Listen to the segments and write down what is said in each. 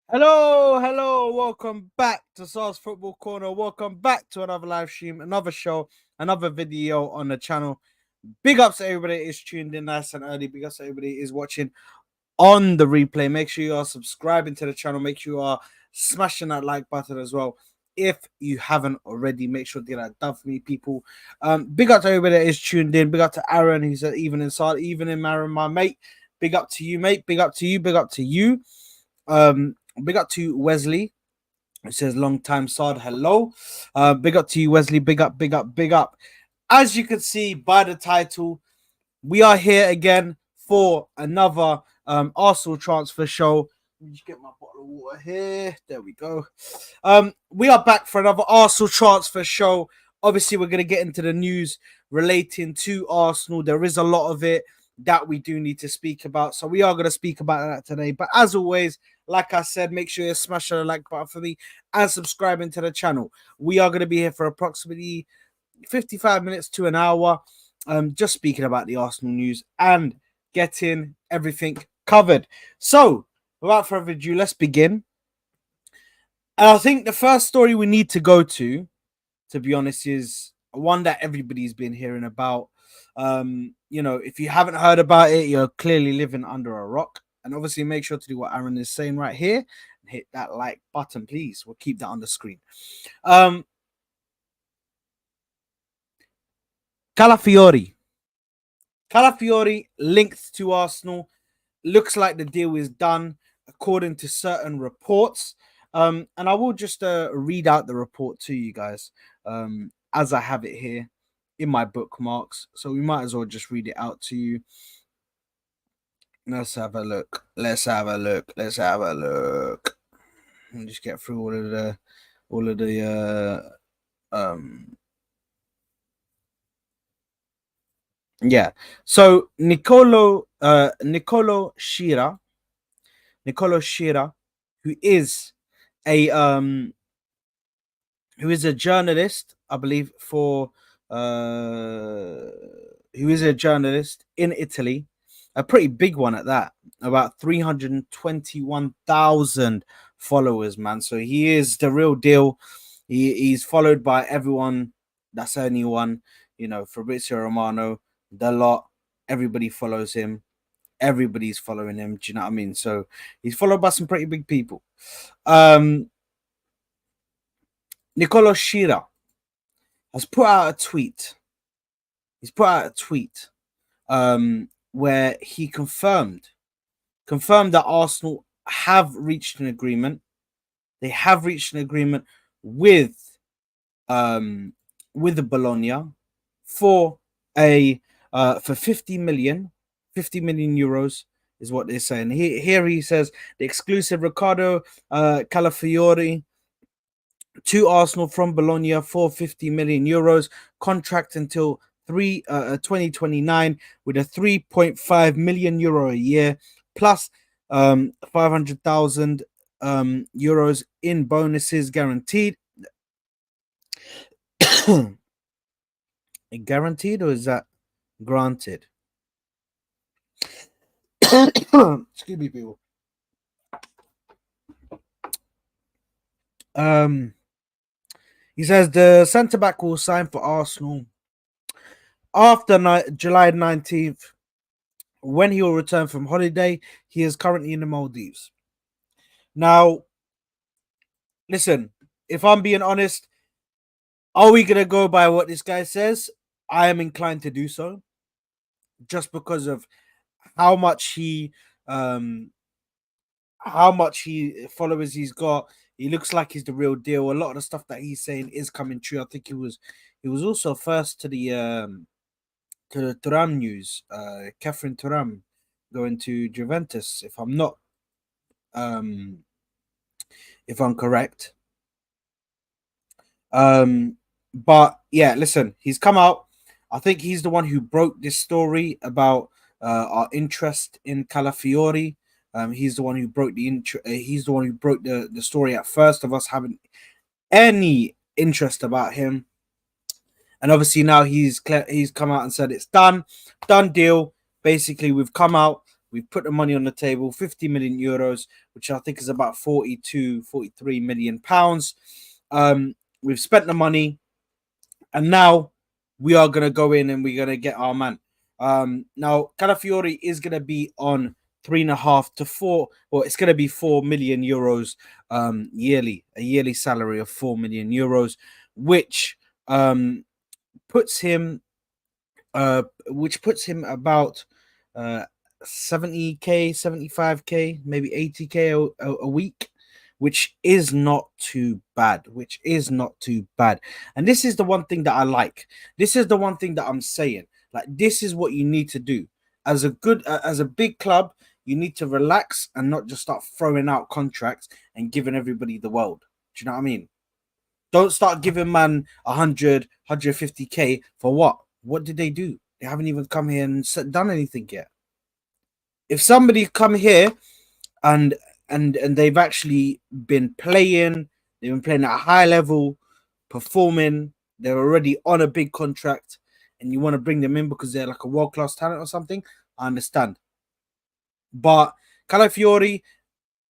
Hello, welcome back to Sauce Football Corner. Welcome back to another live stream, another show, another video on the channel. Big ups to everybody that is tuned in nice and early. Big ups to everybody that is watching on the replay. Make sure you are subscribing to the channel. Make sure you are smashing that like button as well. If you haven't already, make sure to get that done for me, people. Big up to everybody that is tuned in. Big up to Aaron, who's even inside, even in Aaron, my mate. Big up to you, mate. Big up to you. Big up to you. Big up to Wesley. It says long time Sod. Hello. Big up to you, Wesley. Big up, big up, big up. As you can see by the title, we are here again for another Arsenal transfer show. Let me just get my bottle of water here. There we go. We are back for another Arsenal transfer show. Obviously, we're going to get into the news relating to Arsenal. There is a lot of it that we do need to speak about. So we are going to speak about that today. But as always, like I said, make sure you smash the like button for me and subscribing to the channel. We are going to be here for approximately 55 minutes to an hour, just speaking about the Arsenal news and getting everything covered. So, without further ado, let's begin. And I think the first story we need to go to be honest, is one that everybody's been hearing about. If you haven't heard about it, you're clearly living under a rock. And obviously, make sure to do what Aaron is saying right here and hit that like button, please. We'll keep that on the screen. Calafiori linked to Arsenal. Looks like the deal is done, according to certain reports. And I will just read out the report to you guys as I have it here in my bookmarks. So we might as well just read it out to you. Let's have a look. Let me just get through all of the yeah. So Nicolo Shira, who is a journalist, I believe, who is a journalist in Italy, a pretty big one at that, about 321,000 followers, man. So he is the real deal. He's followed by everyone. That's anyone, Fabrizio Romano, the lot. Everybody follows him. Everybody's following him. Do you know what I mean? So he's followed by some pretty big people. Nicolo Shira has put out a tweet. Where he confirmed that Arsenal have reached an agreement. They have reached an agreement with the Bologna for for 50 million euros is what they're saying. Here he says the exclusive Riccardo Calafiori to Arsenal from Bologna for 50 million euros, contract until 2029 with a 3.5 million euro a year plus 500,000 euros in bonuses guaranteed. Guaranteed, or is that granted? Excuse me, people. He says the centre back will sign for Arsenal after July 19th, when he will return from holiday. He is currently in the Maldives. Now, listen, if I'm being honest, are we going to go by what this guy says? I am inclined to do so, just because of how much followers he's got. He looks like he's the real deal. A lot of the stuff that he's saying is coming true. I think he was also first to the Thuram news. Catherine Thuram going to Juventus, if I'm not if I'm correct. But yeah, listen, he's come out. I think he's the one who broke this story about our interest in Calafiori. He's the one who broke the story at first of us having any interest about him. And obviously now he's come out and said it's done deal. Basically, we've come out We've put the money on the table, 50 million euros, which I think is about 42, 43 million pounds. We've spent the money, and now we are going to go in and we're going to get our man. Now, Calafiori is going to be on 3.5 to 4, or it's going to be 4 million euros yearly, a yearly salary of 4 million euros, which puts him about 70k, 75k, maybe 80k a week, which is not too bad. Which is not too bad. And this is the one thing that I like. This is the one thing that I'm saying. Like, this is what you need to do as as a big club. You need to relax and not just start throwing out contracts and giving everybody the world. Do you know what I mean? Don't start giving man 100, 150k for what? What did they do? They haven't even come here and done anything yet. If somebody come here and they've actually been playing, they've been playing at a high level, performing, they're already on a big contract, and you want to bring them in because they're like a world class talent or something, I understand. But Calafiori,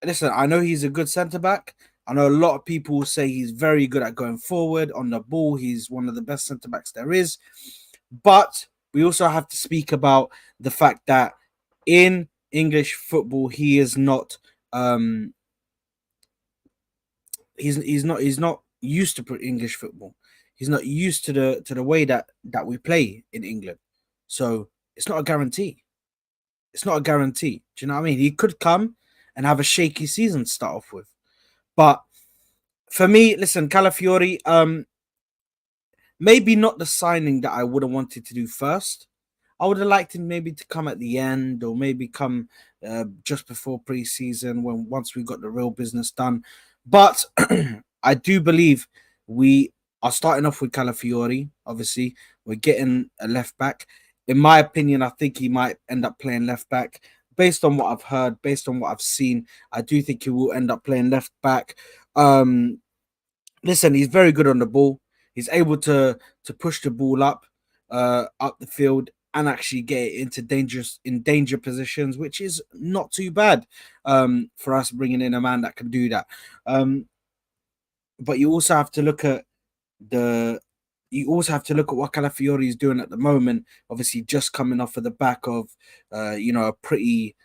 listen, I know he's a good centre back. I know a lot of people say he's very good at going forward on the ball. He's one of the best centre backs there is. But we also have to speak about the fact that in English football, he is not he's not used to English football. He's not used to the way that we play in England. So it's not a guarantee. It's not a guarantee. Do you know what I mean? He could come and have a shaky season to start off with. But for me, listen, Calafiori, maybe not the signing that I would have wanted to do first. I would have liked him maybe to come at the end, or maybe come just before preseason, when once we got the real business done. But I do believe we are starting off with Calafiori. Obviously, we're getting a left back. In my opinion, I think he might end up playing left back. Based on what I've heard, based on what I've seen, I do think he will end up playing left back. Listen, he's very good on the ball. He's able to push the ball up the field, and actually get it into danger positions, which is not too bad for us bringing in a man that can do that. But you also have to look at what Calafiori is doing at the moment. Obviously, just coming off of the back of a pretty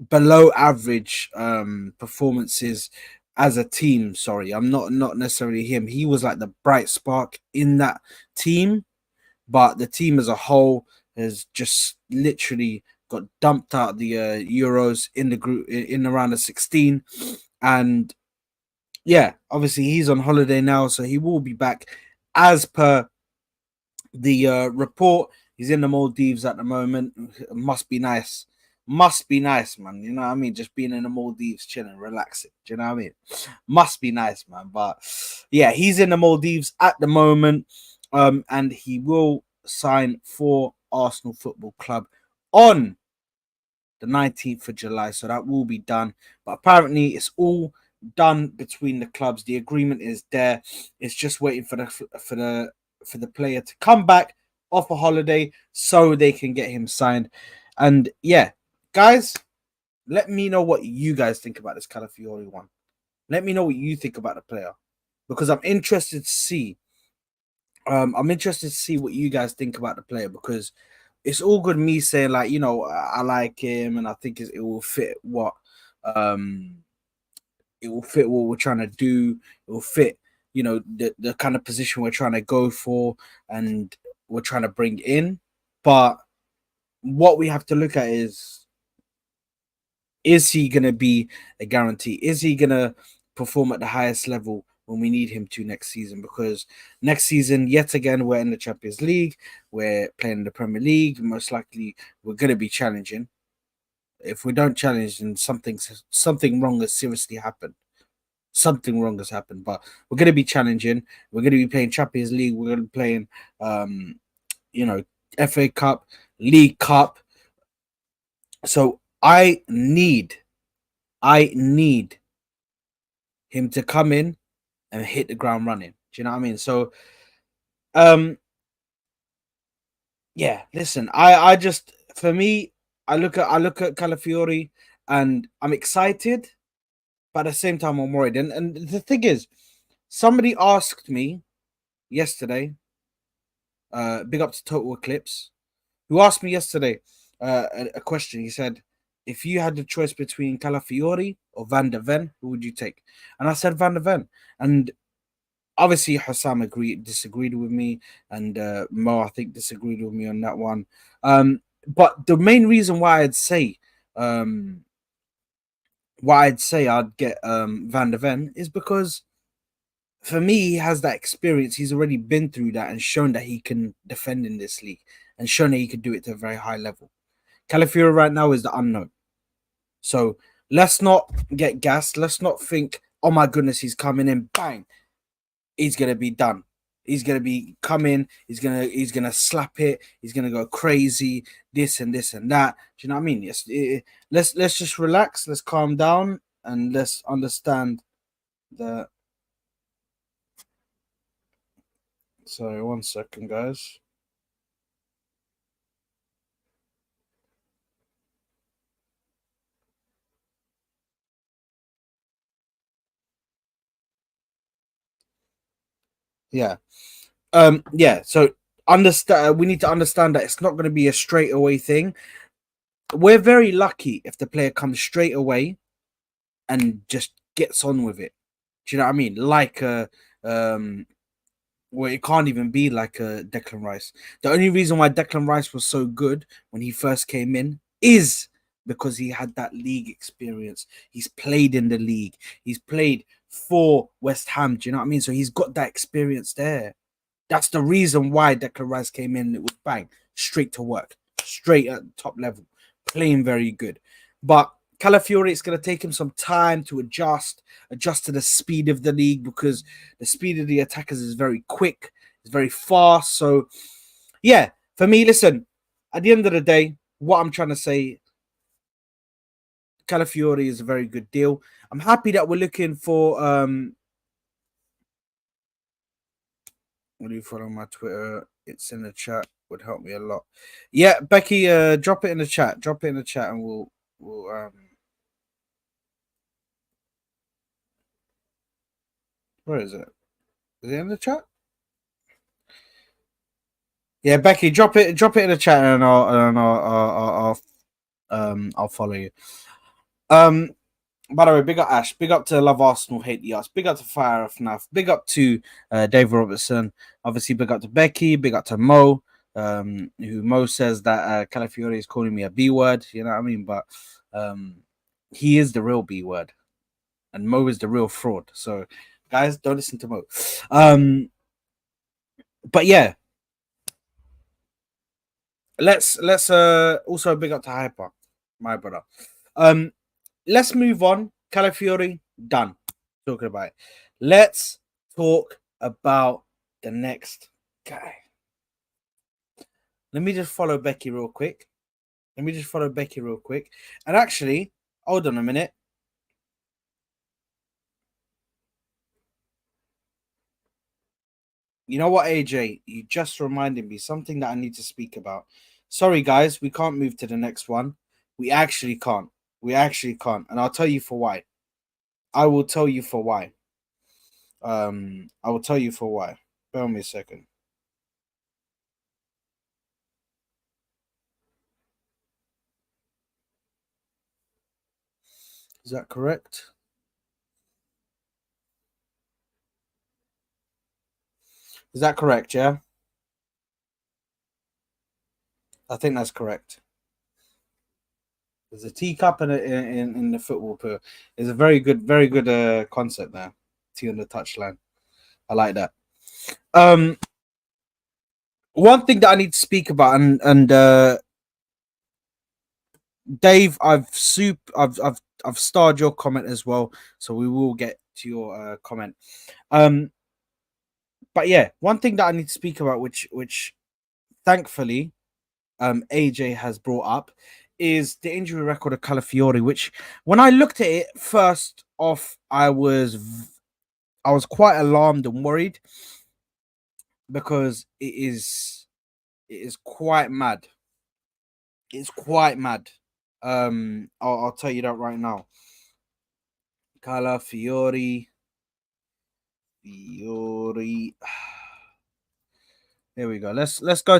below average performances as a team. Sorry, I'm not necessarily him. He was like the bright spark in that team, but the team as a whole has just literally got dumped out the Euros in the group in around the 16. And yeah, obviously he's on holiday now, so he will be back as per the report. He's in the Maldives at the moment. Must be nice. Must be nice, man. You know what I mean? Just being in the Maldives, chilling, relaxing. Do you know what I mean? Must be nice, man. But yeah, he's in the Maldives at the moment. And he will sign for Arsenal Football Club on the 19th of July. So that will be done. But apparently it's all done between the clubs. The agreement is there. It's just waiting for the player to come back off a holiday so they can get him signed. And yeah, guys, let me know what you guys think about this Calafiori one. Let me know what you think about the player, because I'm interested to see. I'm interested to see what you guys think about the player, because it's all good me saying, like, I like him and I think it will fit it will fit what we're trying to do. It will fit, the kind of position we're trying to go for and we're trying to bring in. But what we have to look at is he going to be a guarantee? Is he going to perform at the highest level when we need him to next season? Because next season, yet again, we're in the Champions League. We're playing in the Premier League. Most likely, we're going to be challenging. If we don't challenge, then something wrong has seriously happened. Something wrong has happened. But we're going to be challenging. We're going to be playing Champions League. We're going to be playing, FA Cup, League Cup. So I need him to come in and hit the ground running. Do you know what I mean? So, yeah, listen, I just, For me, I look at Calafiori, and I'm excited, but at the same time I'm worried. And the thing is, somebody asked me yesterday, big up to Total Eclipse, who asked me yesterday a question. He said, if you had the choice between Calafiori or Van der Ven, who would you take? And I said Van der Ven. And obviously Hassam disagreed with me, and Mo, I think, disagreed with me on that one. But the main reason um why I'd say I'd get Van der Ven is because for me he has that experience. He's already been through that and shown that he can defend in this league and shown that he can do it to a very high level. Calafiori right now is the unknown. So let's not get gassed. Let's not think, oh my goodness, he's coming in, bang, he's gonna be done. He's gonna be coming. He's gonna slap it. He's gonna go crazy. This and that. Do you know what I mean? Yes. Let's just relax. Let's calm down and let's understand that. Sorry, 1 second, guys. Yeah. Yeah. So understand. We need to understand that it's not going to be a straight away thing. We're very lucky if the player comes straight away and just gets on with it. Do you know what I mean? Like um well, it can't even be like a Declan Rice. The only reason why Declan Rice was so good when he first came in is because he had that league experience. He's played in the league. He's played for West Ham. Do you know what I mean? So he's got that experience there. That's the reason why Declan Rice came in. It was bang, straight to work, straight at the top level, playing very good. But Calafiori, it's going to take him some time to adjust to the speed of the league, because the speed of the attackers is very quick, it's very fast. So, yeah, for me, listen, at the end of the day, what I'm trying to say, Calafiori is a very good deal. I'm happy that we're looking for what do you follow my Twitter? It's in the chat. Would help me a lot. Yeah, Becky, drop it in the chat. Drop it in the chat, and we'll. Where is it? Is it in the chat? Yeah, Becky, drop it. Drop it in the chat, and I'll follow you. By the way, big up Ash, big up to Love Arsenal, Hate the Arts, big up to Fire of FNAF, big up to Dave Robertson, obviously big up to Becky, big up to Mo, who Mo says that Calafiori is calling me a B word, you know what I mean? But he is the real B word, and Mo is the real fraud. So guys, don't listen to Mo. But yeah, let's also big up to Hyper, my brother. Let's move on. Calafiori, done. Talking about it. Let's talk about the next guy. Let me just follow Becky real quick. And actually, hold on a minute. You know what, AJ? You just reminded me something that I need to speak about. Sorry, guys, we can't move to the next one. We actually can't. And I'll tell you for why. I will tell you for why. I will tell you for why. Bear with me a second. Is that correct? Is that correct? Yeah, I think that's correct. There's a teacup in the football pool. It's a very good concept there. Tea on the touchline. I like that. Um, One thing that I need to speak about, and Dave, I've starred your comment as well, so we will get to your comment. But yeah, one thing that I need to speak about, which thankfully AJ has brought up, is the injury record of Calafiori. Which, when I looked at it first off, I was quite alarmed and worried, because it is quite mad. It's quite mad. I'll tell you that right now. Calafiori, Fiori. Here we go. Let's go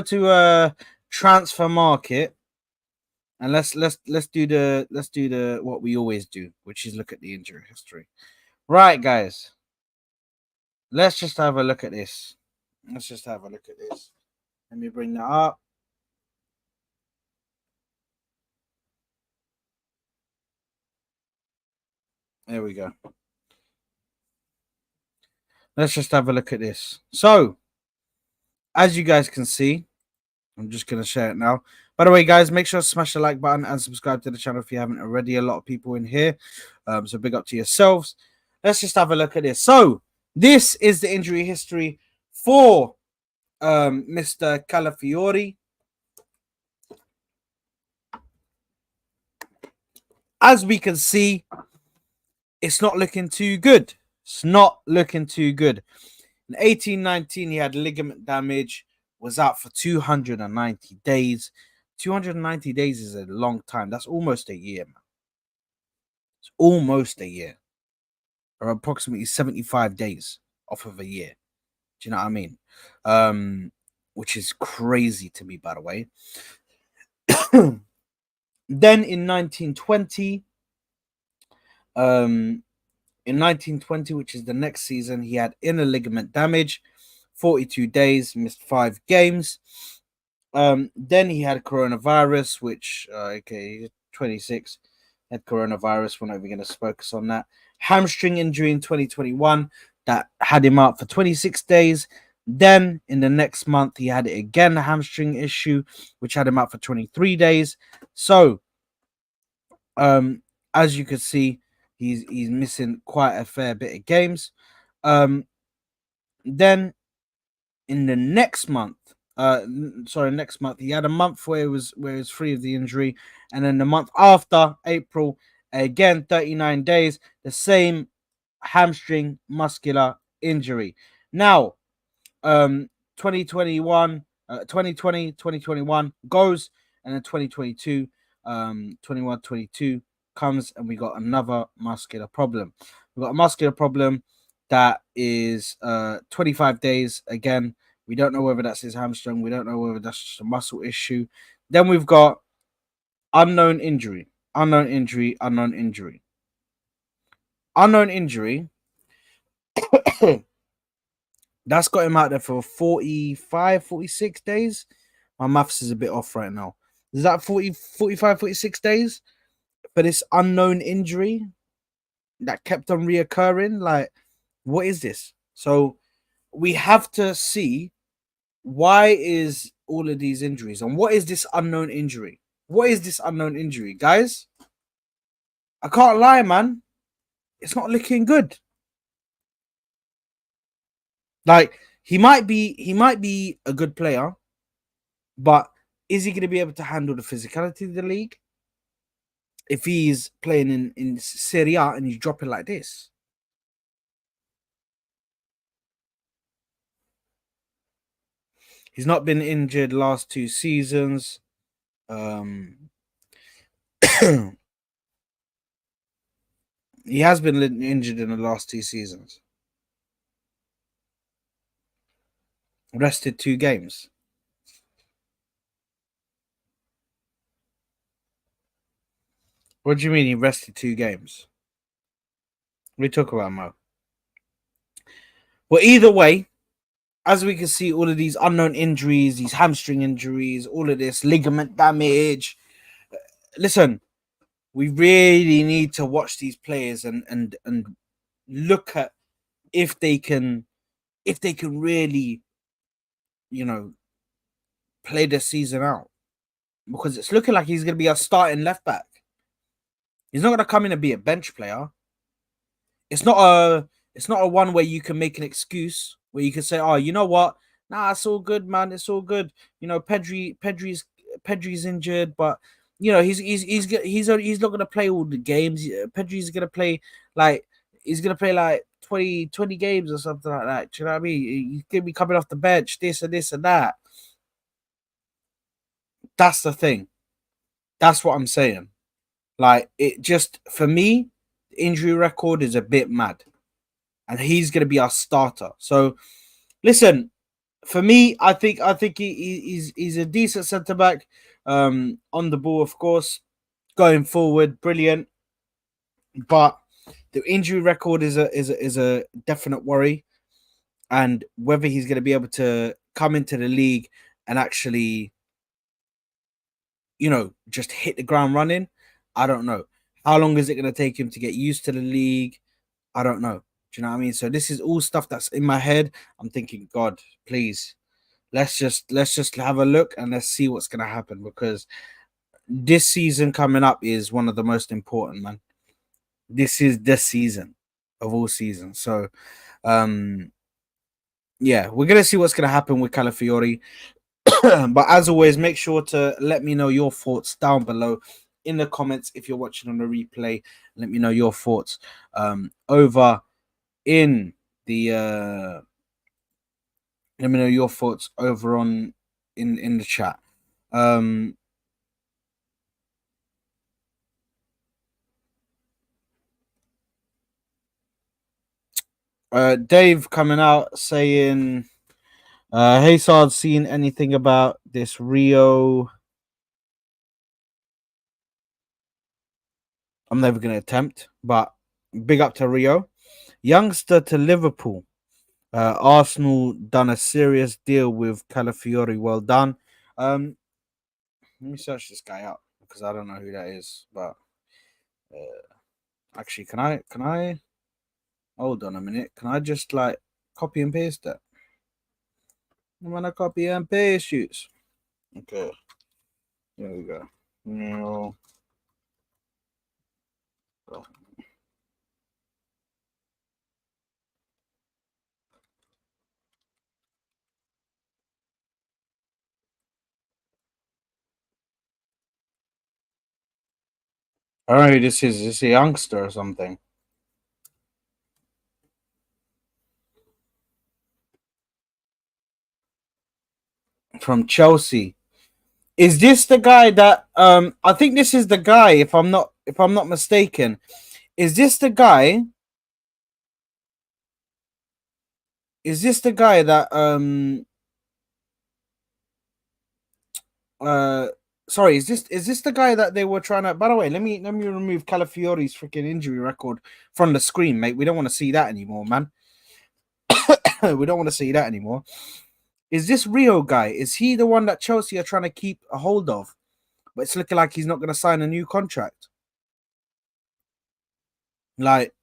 to transfer market, and let's do the what we always do, which is look at the injury history. Right, guys. Let's just have a look at this. Let's just have a look at this. Let me bring that up. There we go. Let's just have a look at this. So, as you guys can see, I'm just going to share it now. By the way, guys, make sure to smash the like button and subscribe to the channel if you haven't already. A lot of people in here. So big up to yourselves. Let's just have a look at this. So, this is the injury history for Mr. Calafiori. As we can see, it's not looking too good. It's not looking too good. In 1819, he had ligament damage, was out for 290 days. 290 days is a long time. That's almost a year, man. It's almost a year. Or approximately 75 days off of a year. Do you know what I mean? Which is crazy to me, by the way. Then in 1920, which is the next season, he had inner ligament damage, 42 days, missed 5 games. Then he had coronavirus, which 26, had coronavirus. We're not even going to focus on that. Hamstring injury in 2021 that had him out for 26 days. Then in the next month, he had it again, a hamstring issue, which had him out for 23 days. So, as you can see, he's missing quite a fair bit of games. Then in the next month, next month, he had a month where it was free of the injury, and then the month after, April, again 39 days, the same hamstring muscular injury. Now, 2021, 2020, 2021 goes, and then 2022, 21, 22 comes, and we got another muscular problem. We got a muscular problem that is 25 days again. We don't know whether that's his hamstring. We don't know whether that's just a muscle issue. Then we've got unknown injury. That's got him out there for 45, 46 days. My maths is a bit off right now. Is that 40, 45, 46 days for this unknown injury that kept on reoccurring? Like, what is this? So we have to see, why is all of these injuries, and what is this unknown injury? What is this unknown injury, guys? I can't lie, man. It's not looking good. Like, he might be a good player, but is he going to be able to handle the physicality of the league if he's playing in Serie A and he's dropping like this? He's not been injured last 2 seasons. He has been injured in the last 2 seasons. Rested 2 games. What do you mean he rested 2 games? What are we talking about, Mo? Well, either way, as we can see, all of these unknown injuries, these hamstring injuries, all of this ligament damage. Listen, we really need to watch these players and look at if they can really, play the season out, because it's looking like he's going to be a starting left back. He's not going to come in and be a bench player. It's not a one where you can make an excuse where you can say, "Oh, you know what? Nah, it's all good, man. It's all good. Pedri's injured, but he's not gonna play all the games. Pedri's gonna play like 20 games or something like that. Do you know what I mean? He's gonna be coming off the bench, this and this and that." That's the thing. That's what I'm saying. Like, it just, for me, the injury record is a bit mad. And he's going to be our starter. So, listen, for me, I think he's a decent centre back. On the ball, of course, going forward, brilliant. But the injury record is a definite worry, and whether he's going to be able to come into the league and actually, just hit the ground running, I don't know. How long is it going to take him to get used to the league? I don't know. Do you know what I mean? So this is all stuff that's in my head. I'm thinking, God, please, let's just have a look and let's see what's gonna happen, because this season coming up is one of the most important, man. This is the season of all seasons. So um yeah, we're gonna see what's gonna happen with Calafiori. But as always, make sure to let me know your thoughts down below in the comments if you're watching on the replay. Let me know your thoughts over in the let me know your thoughts over on in the chat. Um Dave coming out saying, "Hey, Sard, seen anything about this Rio?" I'm never going to attempt, but big up to Rio. Youngster to Liverpool. Arsenal done a serious deal with Calafiori. Well done. Um, Let me search this guy up because I don't know who that is. But actually, can I hold on a minute? Can I just like copy and paste that? I'm gonna copy and paste shoots. Okay, there we go. No. I don't know who this is. Is this a youngster or something? From Chelsea. Is this the guy that I think this is the guy, if I'm not mistaken. Is this the guy? Is this the guy that uh sorry, is this the guy that they were trying to, by the way, let me remove Calafiori's freaking injury record from the screen, mate. We don't want to see that anymore, man. We don't want to see that anymore. Is this Rio guy? Is he the one that Chelsea are trying to keep a hold of? But it's looking like he's not going to sign a new contract. Like,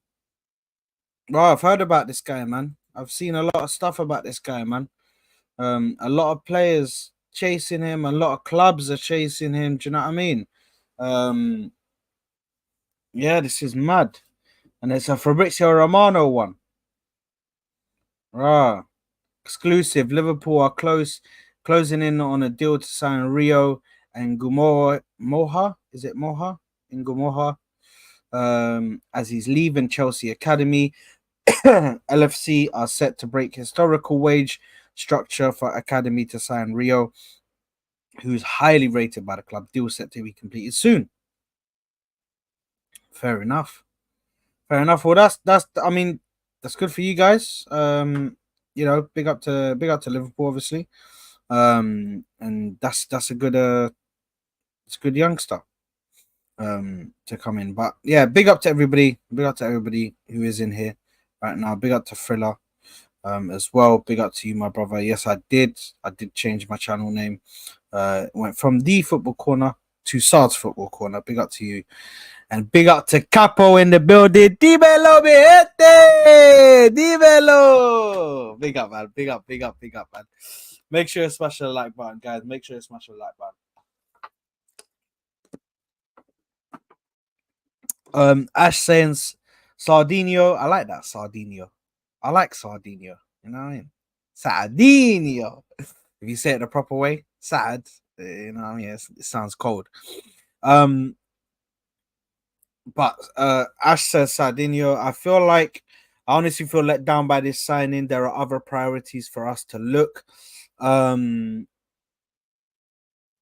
well, I've heard about this guy, man. I've seen a lot of stuff about this guy, man. A lot of players chasing him, a lot of clubs are chasing him. Do you know what I mean? Um, yeah, this is mad. And it's a Fabrizio Romano one. Rah. Exclusive. Liverpool are closing in on a deal to sign Rio and Gumoha. Moha? Is it Moha? In Gumoha. As he's leaving Chelsea Academy. LFC are set to break historical wage structure for Academy to sign Rio, who's highly rated by the club. Deal set to be completed soon. Fair enough. Fair enough. Well, that's. I mean, that's good for you guys. Big up to Liverpool, obviously. And that's a good it's a good youngster to come in. But yeah, big up to everybody. Big up to everybody who is in here right now. Big up to Thriller. As well. Big up to you, my brother. Yes, I did. I did change my channel name. Went from the Football Corner to Sard's Football Corner. Big up to you. And big up to Capo in the building. Dimelo, mi Dimelo. Big up, man. Big up, big up, big up, man. Make sure you smash the like button, guys. Make sure you smash the like button. Ash saying Sardinio. I like that Sardinio. I like Sardinio. You know what I mean? Sardinio. If you say it the proper way, sad. You know what I mean? It sounds cold. But Ash says Sardinio. I honestly feel let down by this signing. There are other priorities for us to look.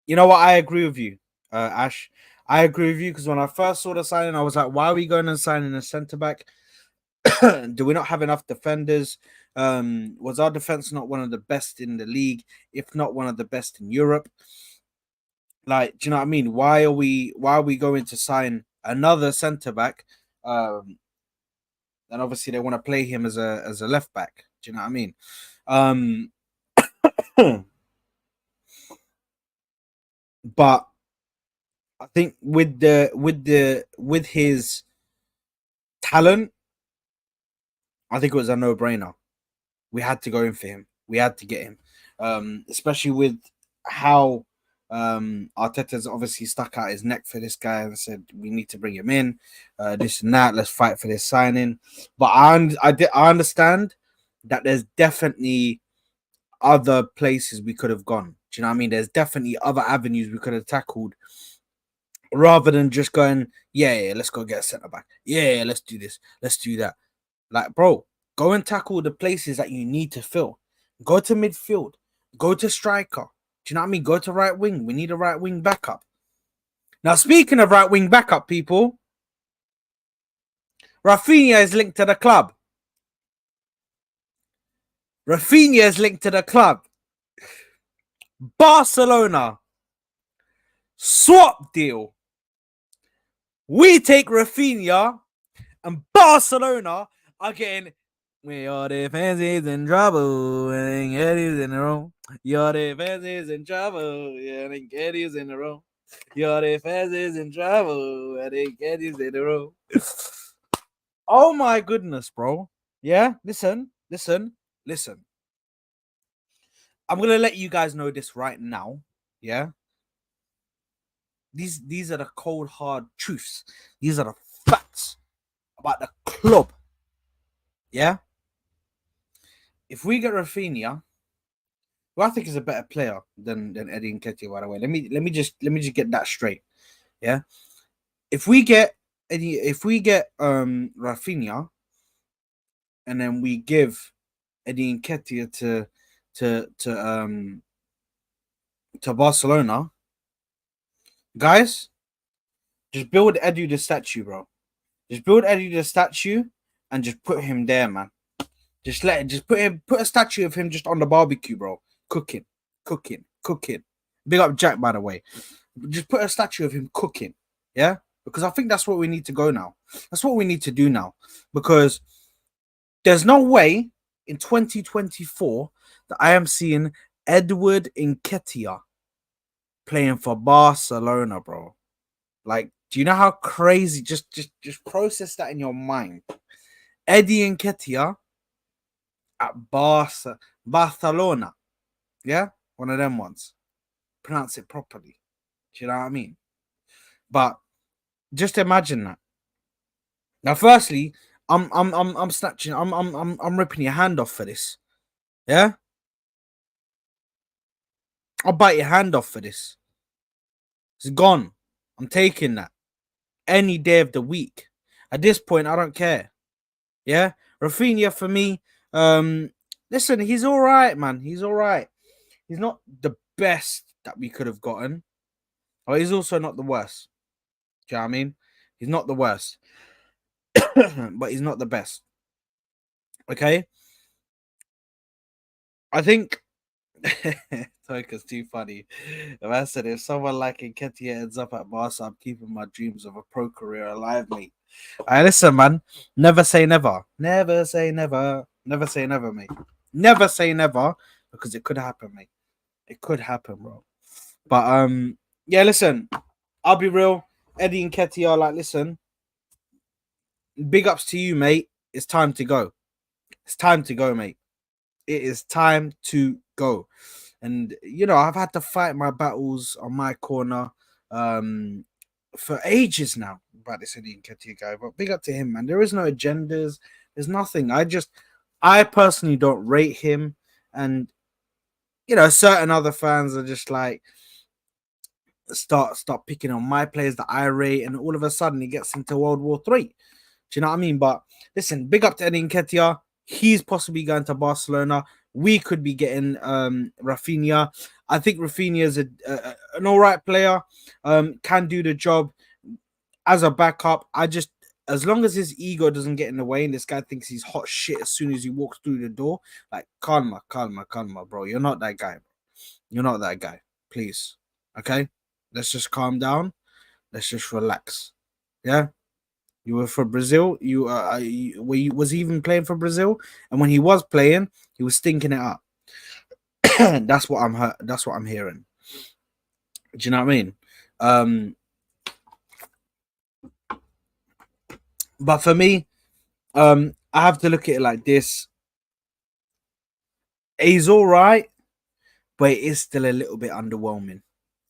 You know what? I agree with you, Ash. I agree with you because when I first saw the signing, I was like, why are we going and signing a centre back? Do we not have enough defenders? Was our defense not one of the best in the league, if not one of the best in Europe? Like, do you know what I mean? Why are we going to sign another centre back? And obviously they want to play him as a left back. Do you know what I mean? Um, but I think with his talent, I think it was a no brainer. We had to go in for him. We had to get him, especially with how Arteta's obviously stuck out his neck for this guy and said we need to bring him in, this and that. Let's fight for this signing. But I understand that there's definitely other places we could have gone. Do you know what I mean? There's definitely other avenues we could have tackled rather than just going, yeah, let's go get a centre back. Yeah, let's do this. Let's do that. Like, bro, go and tackle the places that you need to fill. Go to midfield. Go to striker. Do you know what I mean? Go to right wing. We need a right wing backup. Now, speaking of right wing backup, people, Raphinha is linked to the club. Raphinha is linked to the club. Barcelona. Swap deal. We take Raphinha and Barcelona are getting. Your defense is in trouble and Nketiah's in the room. Your defense is in trouble and Nketiah's in the room. Your defense is in trouble and Nketiah's in the room. Oh my goodness, bro. Yeah, listen. I'm gonna let you guys know this right now. Yeah. These are the cold hard truths. These are the facts about the club. Yeah. If we get Raphinha, who I think is a better player than Eddie Nketiah, by the way. Let me just get that straight. Yeah. If we get Raphinha and then we give Eddie Nketiah to Barcelona, guys, just build Eddie the statue, bro. Just build Eddie the statue and just put him there, man. Just put a statue of him just on the barbecue, bro. Cooking. Big up Jack, by the way. Just put a statue of him cooking. Yeah? Because I think that's what we need to go now. That's what we need to do now. Because there's no way in 2024 that I am seeing Edward Nketiah playing for Barcelona, bro. Like, do you know how crazy? Just process that in your mind. Eddie Nketiah at Barcelona. Yeah? One of them ones. Pronounce it properly. Do you know what I mean? But just imagine that. Now, firstly, I'm snatching, I'm ripping your hand off for this. Yeah? I'll bite your hand off for this. It's gone. I'm taking that. Any day of the week. At this point, I don't care. Yeah? Raphinha for me, listen, he's all right, man. He's all right. He's not the best that we could have gotten. But he's also not the worst. Do you know what I mean? He's not the worst. But he's not the best. Okay? I think Toika's too funny. If I said if someone like Nketiah ends up at Barca, I'm keeping my dreams of a pro career alive, mate. I listen, man. Never say never. Never say never. Never say never, mate. Never say never because it could happen, mate. It could happen, bro. But yeah, listen. I'll be real. Eddie Nketiah, like, listen. Big ups to you, mate. It's time to go. It's time to go, mate. It is time to go. And you know, I've had to fight my battles on my corner for ages now about this Eddie Nketiah guy. But big up to him, man. There is no agendas. There's nothing. I personally don't rate him. And you know, certain other fans are just like start picking on my players that I rate, and all of a sudden he gets into World War III. Do you know what I mean? But listen, big up to Eddie Nketiah. He's possibly going to Barcelona. We could be getting Raphinha. I think Raphinha is an all right player. Can do the job as a backup. As long as his ego doesn't get in the way and this guy thinks he's hot shit as soon as he walks through the door, like calma, bro. You're not that guy. You're not that guy. Please. Okay? Let's just calm down. Let's just relax. Yeah? You were for Brazil. Was he even playing for Brazil? And when he was playing, he was stinking it up. That's what I'm hearing. Do you know what I mean? But for me, I have to look at it like this. He's all right, but it is still a little bit underwhelming.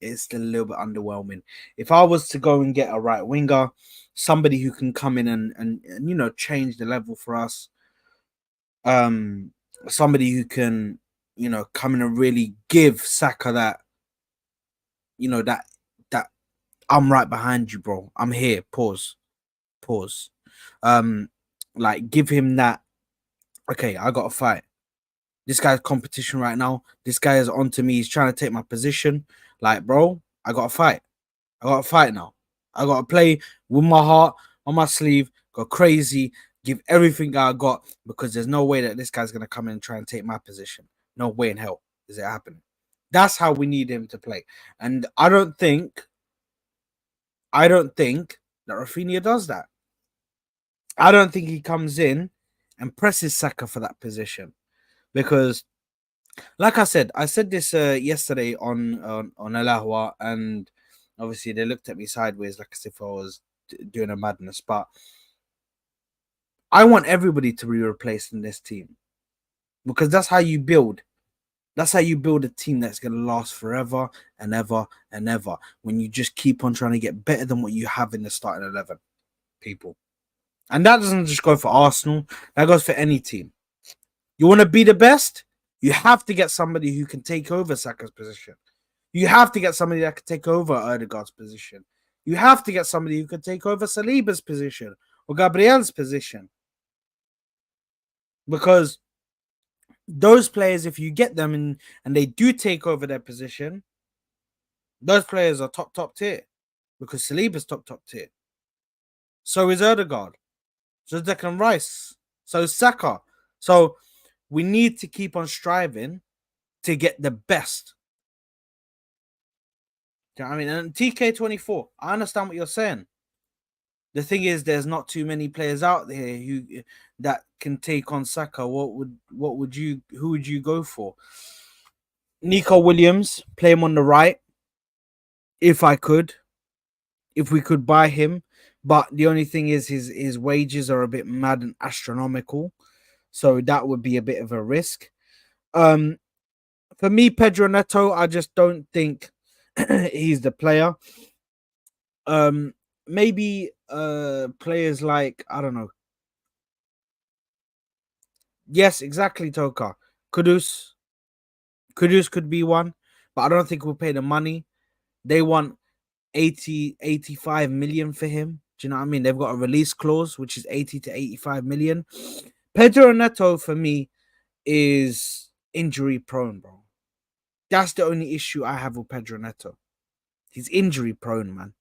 It's still a little bit underwhelming. If I was to go and get a right winger, somebody who can come in and change the level for us, somebody who can come in and really give Saka that that I'm right behind you, bro. I'm here. Pause. Like give him that. Okay, I got to fight. This guy's competition right now. This guy is on to me. He's trying to take my position. Like, bro, I got to fight. I got to fight now. I got to play with my heart on my sleeve, go crazy, give everything I got, because there's no way that this guy's going to come in and try and take my position. No way in hell is it happening. That's how we need him to play. And I don't think that Raphinha does that. I don't think he comes in and presses Saka for that position. Because, like I said this yesterday on Alahwa, and obviously they looked at me sideways like as if I was doing a madness. But I want everybody to be replaced in this team, because that's how you build. That's how you build a team that's going to last forever and ever and ever. When you just keep on trying to get better than what you have in the starting 11, people. And that doesn't just go for Arsenal. That goes for any team. You want to be the best? You have to get somebody who can take over Saka's position. You have to get somebody that can take over Odegaard's position. You have to get somebody who can take over Saliba's position or Gabriel's position. Because those players, if you get them and they do take over their position, those players are top tier. Because Saliba's top tier. So is Odegaard. So is Declan Rice. So is Saka. So we need to keep on striving to get the best. Do you know what I mean? And TK24, I understand what you're saying. The thing is, there's not too many players out there that can take on Saka. Who would you go for? Nico Williams, play him on the right. If we could buy him, but the only thing is his wages are a bit mad and astronomical, so that would be a bit of a risk. For me, Pedro Neto, I just don't think he's the player. Maybe players like, I don't know. Yes, exactly, Toka. Kudus could be one, but I don't think we'll pay the money. They want 85 million for him. Do you know what I mean? They've got a release clause, which is 80 to 85 million. Pedro Neto, for me, is injury prone, bro. That's the only issue I have with Pedro Neto. He's injury prone, man.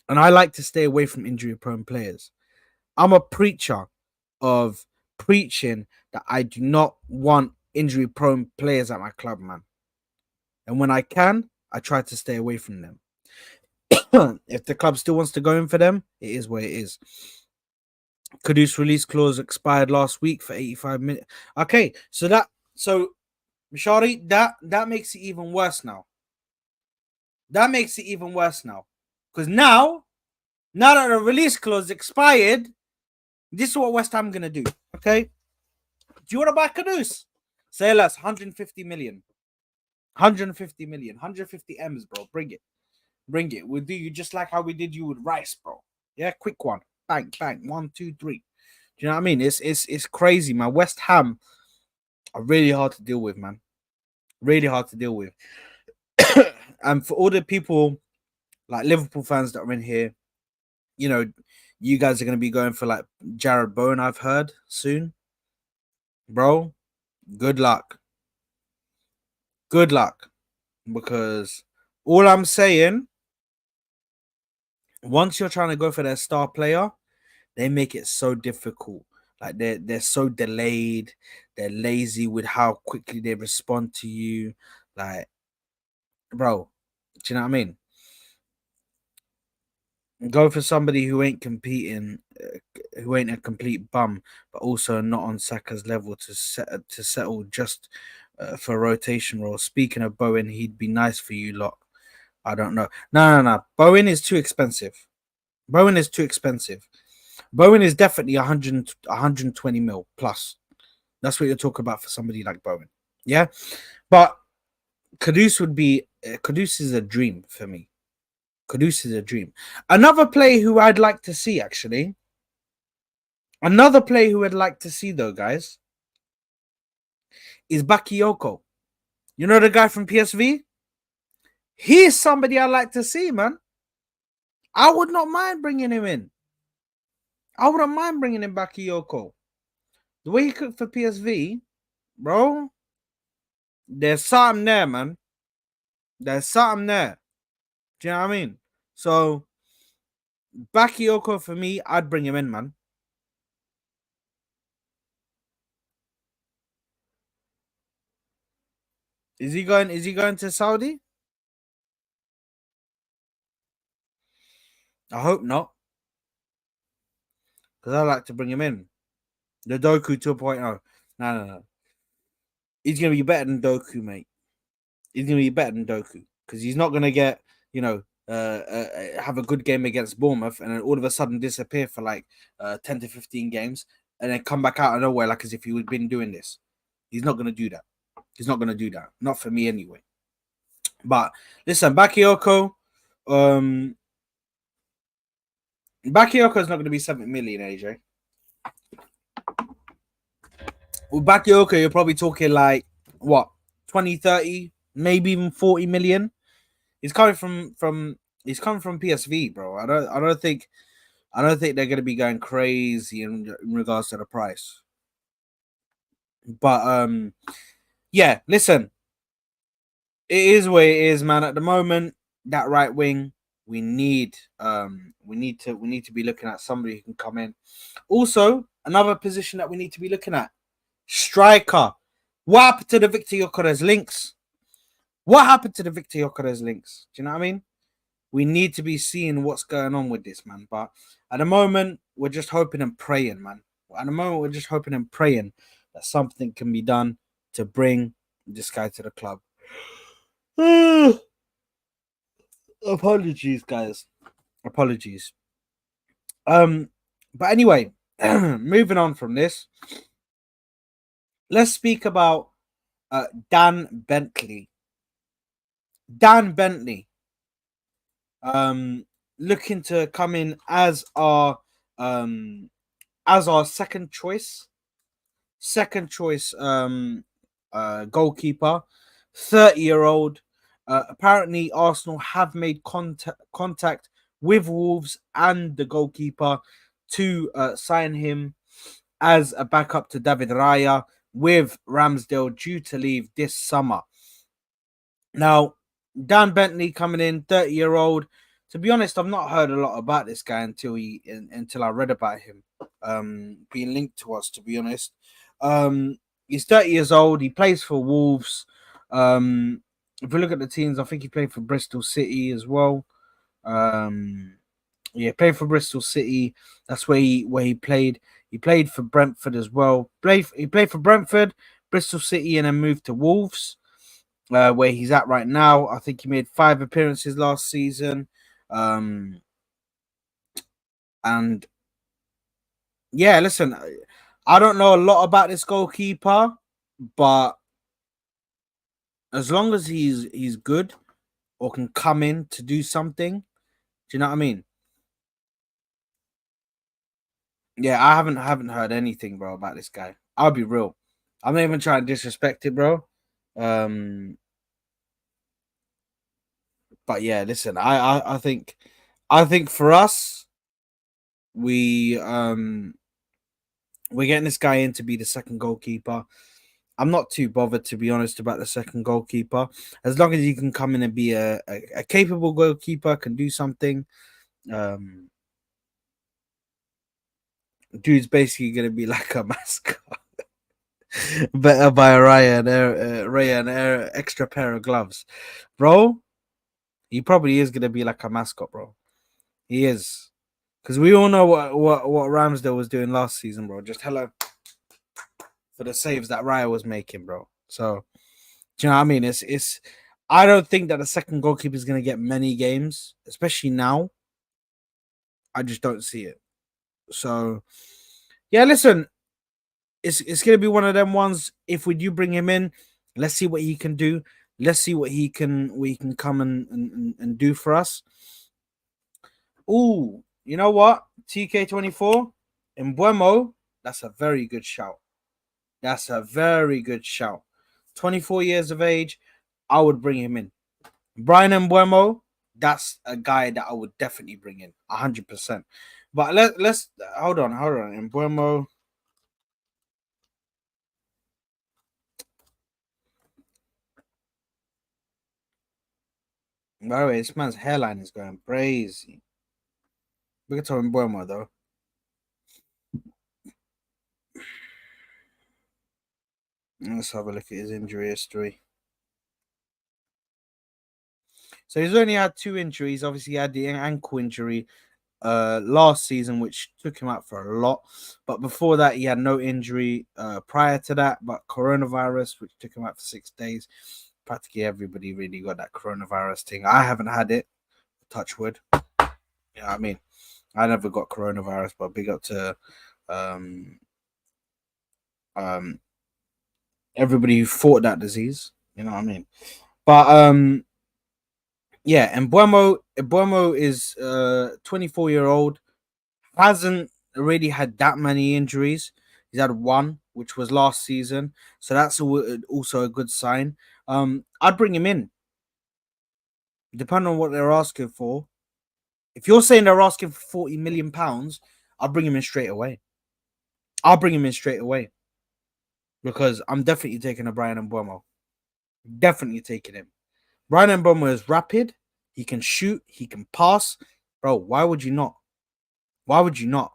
And I like to stay away from injury prone players. I'm a preacher of preaching that I do not want injury prone players at my club, man. And when I can, I try to stay away from them. If the club still wants to go in for them, it is what it is. Kudus release clause expired last week for 85 minutes. Okay, so Mishari, that makes it even worse now. That makes it even worse now. Because now that the release clause expired, this is what West Ham gonna do. Okay? Do you want to buy Kudus? Say less, 150 million. 150 million. 150 M's, bro. Bring it. We'll do you just like how we did you with Rice, bro. Yeah, quick one. Bang, bang. 1, 2, 3. Do you know what I mean? It's crazy, man. West Ham are really hard to deal with, man. Really hard to deal with. And for all the people like Liverpool fans that are in here, you guys are going to be going for like Jared Bowen, I've heard, soon. Bro, Good luck. Good luck. Because all I'm saying, once you're trying to go for their star player, they make it so difficult. Like they're so delayed. They're lazy with how quickly they respond to you. Like, bro, do you know what I mean? Go for somebody who ain't competing, who ain't a complete bum, but also not on Saka's level to settle just for rotation role. Speaking of Bowen, he'd be nice for you lot. I don't know. No. Bowen is too expensive. Bowen is too expensive. Bowen is definitely 120 mil plus. That's what you're talking about for somebody like Bowen. Yeah. But Kudus is a dream for me. Kudus is a dream. Another player who I'd like to see, actually. Another player who I'd like to see, though, guys, is Bakayoko. You know the guy from PSV? He's somebody I'd like to see, man. I would not mind bringing him in. I wouldn't mind bringing in Bakayoko. The way he cooked for PSV, bro, there's something there, man. There's something there. Do you know what I mean? So, Bakayoko for me, I'd bring him in, man. Is he going? Is he going to Saudi? I hope not, because I like to bring him in. The Doku 2.0. No. He's gonna be better than Doku, mate. He's gonna be better than Doku because he's not gonna get have a good game against Bournemouth and then all of a sudden disappear for like 10 to 15 games and then come back out of nowhere like as if he had been doing this. He's not gonna do that. He's not gonna do that. Not for me anyway. But listen, Bakayoko is not going to be 7 million, AJ. With Bakayoko, you're probably talking like what 20, 30, maybe even 40 million. He's coming from PSV, bro. I don't think they're going to be going crazy in regards to the price. But yeah, listen, it is what it is, man. At the moment, that right wing, we need to be looking at somebody who can come in. Also, another position that we need to be looking at, striker. What happened to the Victor Gyökeres links? What happened to the Victor Gyökeres links? Do you know what I mean? We need to be seeing what's going on with this, man. But at the moment, we're just hoping and praying, man. At the moment, we're just hoping and praying that something can be done to bring this guy to the club. Apologies, guys. Apologies. But anyway, moving on from this, let's speak about Dan Bentley. Dan Bentley, looking to come in as our second choice goalkeeper, 30-year-old. Apparently, Arsenal have made contact with Wolves and the goalkeeper to sign him as a backup to David Raya, with Ramsdale due to leave this summer. Now, Dan Bentley coming in, 30-year-old. To be honest, I've not heard a lot about this guy until I read about him being linked to us, to be honest. He's 30 years old. He plays for Wolves. If we look at the teams, I think he played for Bristol City as well. Yeah, played for Bristol City. That's where he played. He played for Brentford as well. He played for Brentford, Bristol City, and then moved to Wolves, where he's at right now. I think he made 5 appearances last season. And yeah, listen, I don't know a lot about this goalkeeper, but as long as he's good or can come in to do something, do you know what I mean? Yeah, I haven't heard anything, bro, about this guy. I'll be real. I'm not even trying to disrespect it, bro. But yeah, listen, I think for us, we we're getting this guy in to be the second goalkeeper. I'm not too bothered, to be honest, about the second goalkeeper. As long as he can come in and be a capable goalkeeper, can do something. Um, dude's basically going to be like a mascot. Better buy a Ryan extra pair of gloves, bro. He probably is going to be like a mascot, bro. He is. Because we all know what Ramsdale was doing last season, bro. Just hello for the saves that Raya was making, bro. So, do you know what I mean? It's. I don't think that the second goalkeeper is going to get many games, especially now. I just don't see it. So, yeah, listen, it's going to be one of them ones. If we do bring him in, let's see what he can do. Let's see what he can come and do for us. Ooh, you know what? TK24 in Buemo, that's a very good shout. That's a very good shout. 24 years of age, I would bring him in. Brian Mbuemo, that's a guy that I would definitely bring in 100%. But let's hold on. Mbuemo. By the way, this man's hairline is going crazy. Look at Mbuemo though. Let's have a look at his injury history. So he's only had 2 injuries. Obviously, he had the ankle injury last season, which took him out for a lot. But before that, he had no injury prior to that, but coronavirus, which took him out for 6 days. Practically everybody really got that coronavirus thing. I haven't had it, touch wood. You know what I mean? I never got coronavirus, but big up to um, um, everybody who fought that disease. You know what I mean? But yeah, and Buemo is 24-year-old, hasn't really had that many injuries. He's had one, which was last season, so that's also a good sign. I'd bring him in, depending on what they're asking for. If you're saying they're asking for £40 million, I'll bring him in straight away. I'll bring him in straight away because I'm definitely taking a Brian Mbuemo. Definitely taking him. Brian Mbuemo is rapid. He can shoot. He can pass. Bro, why would you not? Why would you not?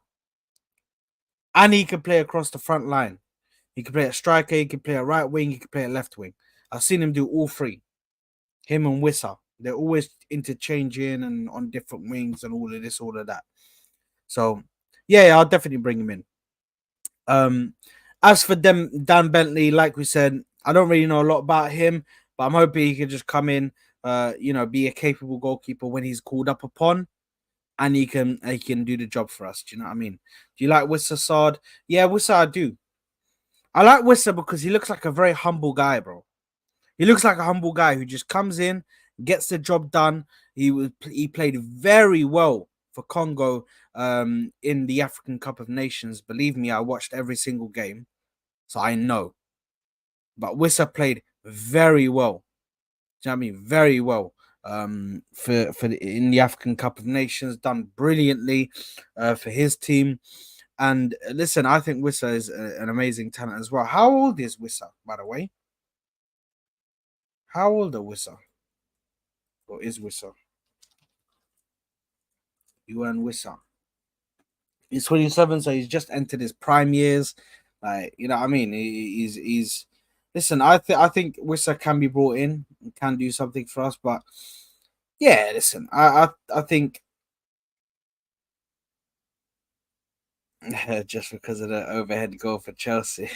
And he can play across the front line. He can play a striker. He can play a right wing. He can play a left wing. I've seen him do all three. Him and Wissa. They're always interchanging and on different wings and all of this, all of that. So, yeah, I'll definitely bring him in. As for Dan Bentley, like we said, I don't really know a lot about him, but I'm hoping he can just come in, be a capable goalkeeper when he's called up upon, and he can do the job for us. Do you know what I mean? Do you like Wissa Sard? Yeah, Wissa, I do. I like Wissa because he looks like a very humble guy, bro. He looks like a humble guy who just comes in, gets the job done. He played very well for Congo in the African Cup of Nations. Believe me, I watched every single game, so I know. But Wissa played very well. Do you know what I mean? Very well. In the African Cup of Nations, done brilliantly for his team. And listen, I think Wissa is an amazing talent as well. How old is Wissa, by the way? How old are Wissa? Or is Wissa? You and Wissa. He's 27, so he's just entered his prime years. Like, you know what I mean? He's listen, I think Wissa can be brought in and can do something for us, but yeah, listen, I think just because of the overhead goal for Chelsea.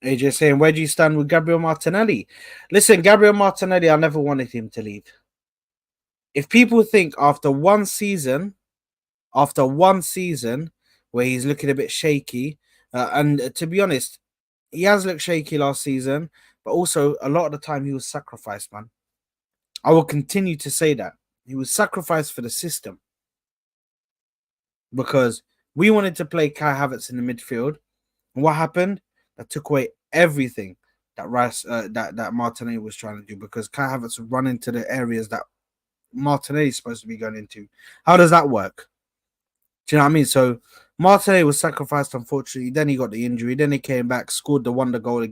AJ saying, where do you stand with Gabriel Martinelli? Listen, Gabriel Martinelli, I never wanted him to leave. If people think after one season where he's looking a bit shaky, and to be honest, he has looked shaky last season, but also a lot of the time he was sacrificed, man. I will continue to say that. He was sacrificed for the system because we wanted to play Kai Havertz in the midfield. And what happened? That took away everything that Martinelli was trying to do, because Kai Havertz run into the areas that Martinelli is supposed to be going into. How does that work? Do you know what I mean? So Martinelli was sacrificed, unfortunately. Then he got the injury. Then he came back, scored the wonder goal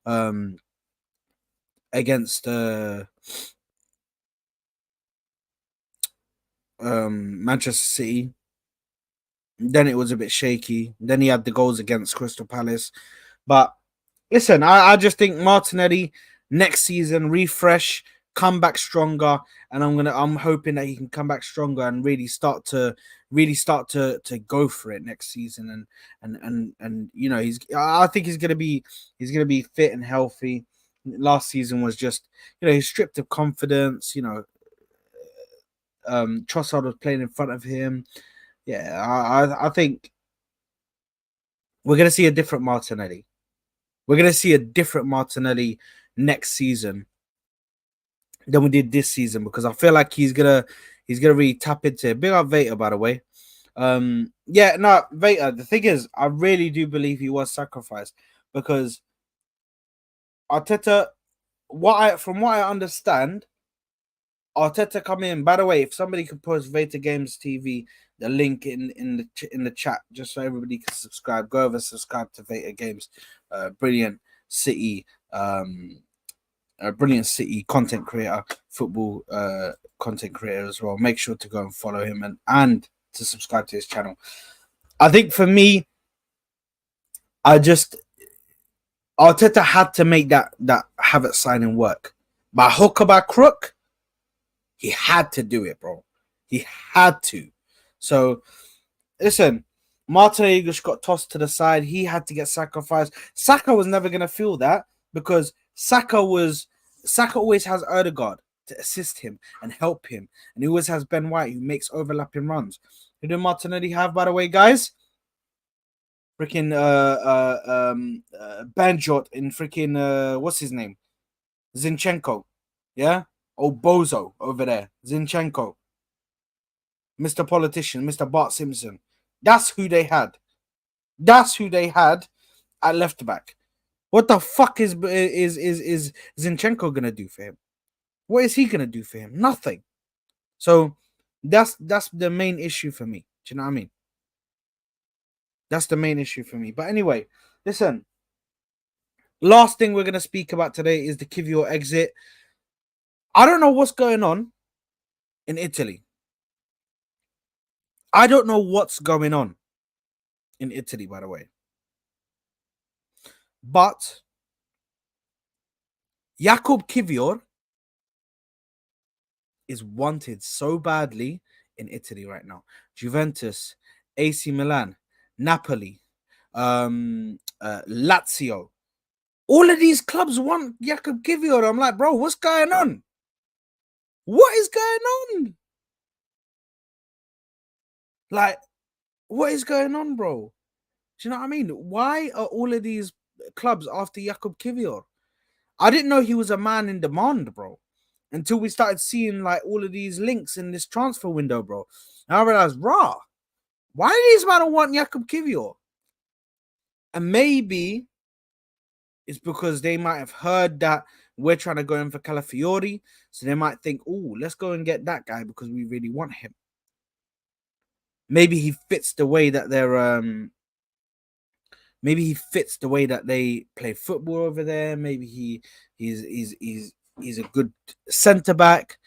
um against Manchester City. Then it was a bit shaky. Then he had the goals against Crystal Palace. But listen, I just think Martinelli next season, refresh, come back stronger, and I'm hoping that he can come back stronger and really start to go for it next season. And you know, I think he's gonna be fit and healthy. Last season was just, you know, he's stripped of confidence. You know, Trossard was playing in front of him. Yeah, I think we're gonna see a different Martinelli. We're gonna see a different Martinelli next season than we did this season, because I feel like he's gonna really tap into it. Big up Veta, by the way. Yeah, no, Veta. The thing is, I really do believe he was sacrificed, because Arteta, from what I understand, Arteta come in. By the way, if somebody could post Veta Games TV, the link in the chat, just so everybody can subscribe. Go over, subscribe to Veta Games. Brilliant City, a brilliant City content creator, football content creator as well. Make sure to go and follow him and to subscribe to his channel. I think for me, Arteta had to make that Havertz signing work. By hook or by crook, he had to do it, bro. He had to. So, listen, Martinelli just got tossed to the side. He had to get sacrificed. Saka was never going to feel that, because Saka always has Ødegaard to assist him and help him. And he always has Ben White, who makes overlapping runs. Who did Martinelli have, by the way, guys? Freaking Banjot in freaking what's his name? Zinchenko. Yeah? Oh, Bozo over there. Zinchenko. Mr. Politician, Mr. Bart Simpson. That's who they had. That's who they had at left back. What the fuck is Zinchenko gonna do for him? What is he gonna do for him? Nothing. So that's the main issue for me. Do you know what I mean? That's the main issue for me. But anyway, listen. Last thing we're gonna speak about today is the Kiwior exit. I don't know what's going on in Italy. I don't know what's going on in Italy, by the way. But Jakub Kiwior is wanted so badly in Italy right now. Juventus, AC Milan, Napoli, Lazio. All of these clubs want Jakub Kiwior. I'm like, bro, what's going on? What is going on? Like, what is going on, bro? Do you know what I mean? Why are all of these clubs after Jakub Kiwior? I didn't know he was a man in demand, bro, until we started seeing like all of these links in this transfer window, bro. And I realized, rah, why do these men want Jakub Kiwior? And maybe it's because they might have heard that we're trying to go in for Calafiori, so they might think, oh, let's go and get that guy because we really want him. Maybe he fits the way that they're maybe he fits the way that they play football over there. Maybe he's a good centre back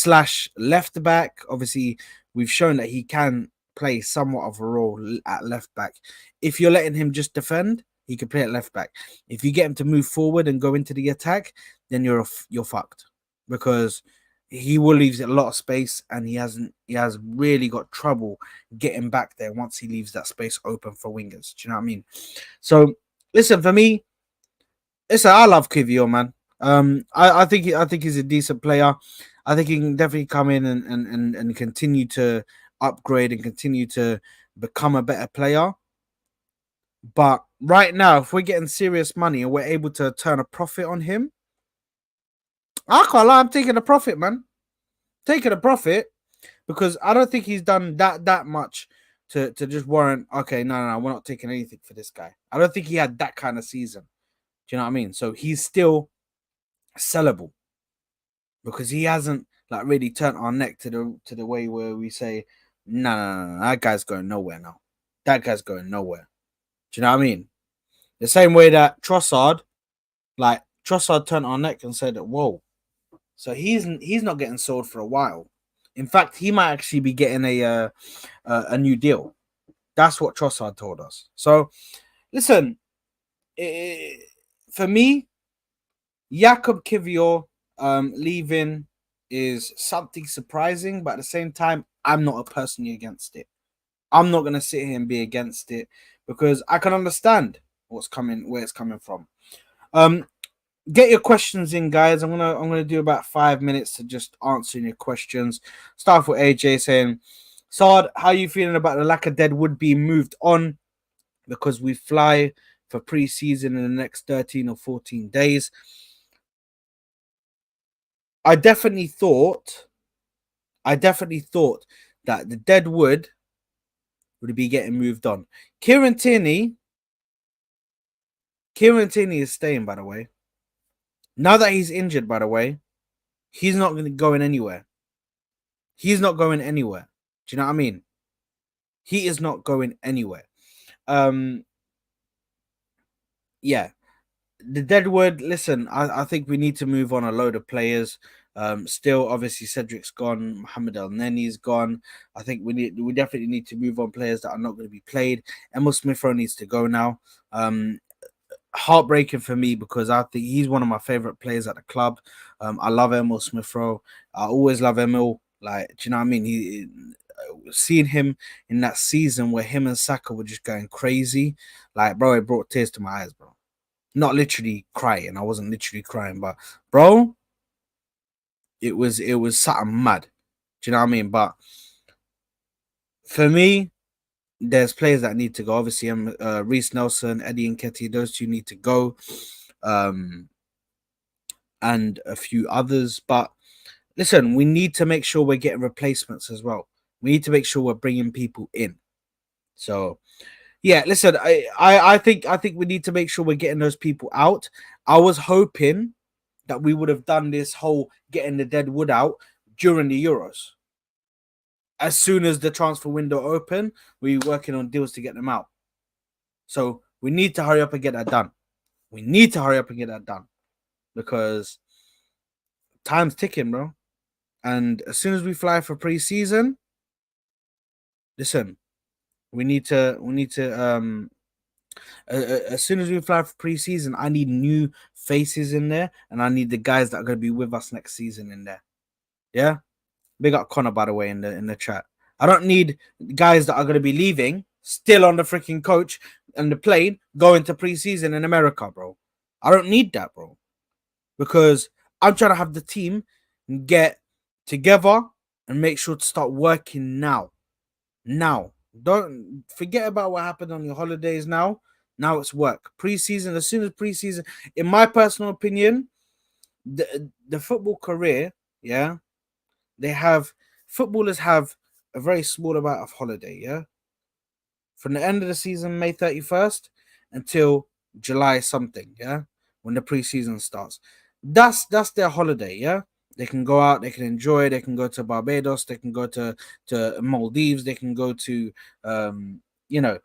/ left back. Obviously, we've shown that he can play somewhat of a role at left back. If you're letting him just defend, he can play at left back. If you get him to move forward and go into the attack, then you're fucked, because he will leave a lot of space, and he has really got trouble getting back there once he leaves that space open for wingers. Do you know what I mean? So listen, for me, I love Kiwior, man. I think he's a decent player. I think he can definitely come in and continue to upgrade and continue to become a better player. But right now, if we're getting serious money and we're able to turn a profit on him, I can't lie, I'm taking a profit, man. Taking a profit, because I don't think he's done that much to just warrant, okay, no, we're not taking anything for this guy. I don't think he had that kind of season. Do you know what I mean? So he's still sellable because he hasn't like really turned our neck to the way where we say, no, that guy's going nowhere now. That guy's going nowhere. Do you know what I mean? The same way that Trossard turned our neck and said, whoa. So he's not getting sold for a while. In fact, he might actually be getting a new deal. That's what Trossard told us. So listen, for me, Jakub Kiwior leaving is something surprising, but at the same time, I'm not personally against it. I'm not gonna sit here and be against it because I can understand where it's coming from. Get your questions in, guys. I'm gonna do about 5 minutes to just answering your questions. Start with AJ saying, Saad, how are you feeling about the lack of deadwood being moved on because we fly for pre-season in the next 13 or 14 days? I definitely thought that the deadwood would be getting moved on. Kieran Tierney is staying, by the way. Now that he's injured, by the way, he's not going anywhere. He's not going anywhere. Do you know what I mean? He is not going anywhere. Yeah. The deadwood, listen, I think we need to move on a load of players. Still, obviously, Cedric's gone, Mohamed El Neni's gone. I think we definitely need to move on players that are not going to be played. Emil Smith-Rowe needs to go now. Heartbreaking for me because I think he's one of my favorite players at the club. I love Emil Smith-Rowe. I always love Emil. Like, do you know what I mean? Seeing him in that season where him and Saka were just going crazy, like, bro, it brought tears to my eyes, bro. Not literally crying. I wasn't literally crying, but bro, it was something mad. Do you know what I mean? But for me, there's players that need to go. Obviously, Reece Nelson, Eddie Nketiah, those two need to go, and a few others. But listen, we need to make sure we're getting replacements as well. We need to make sure we're bringing people in. So yeah, listen, I think we need to make sure we're getting those people out. I was hoping that we would have done this whole getting the dead wood out during the Euros. As soon as the transfer window open, we were working on deals to get them out. So we need to hurry up and get that done. We need to hurry up and get that done because time's ticking, bro. And as soon as we fly for pre-season, listen, we need to as soon as we fly for pre-season, I need new faces in there, and I need the guys that are going to be with us next season in there. Yeah, big up Connor, by the way, in the chat. I don't need guys that are going to be leaving still on the freaking coach and the plane going to pre-season in America, bro. I don't need that, bro, because I'm trying to have the team get together and make sure to start working now. Now, don't forget about what happened on your holidays now. Now it's work. Pre-season, as soon as pre-season, in my personal opinion, the football career, yeah, footballers have a very small amount of holiday, yeah. From the end of the season, May 31st, until July something, yeah, when the pre-season starts. That's their holiday, yeah. They can go out, they can enjoy, they can go to Barbados, they can go to Maldives, they can go to you know,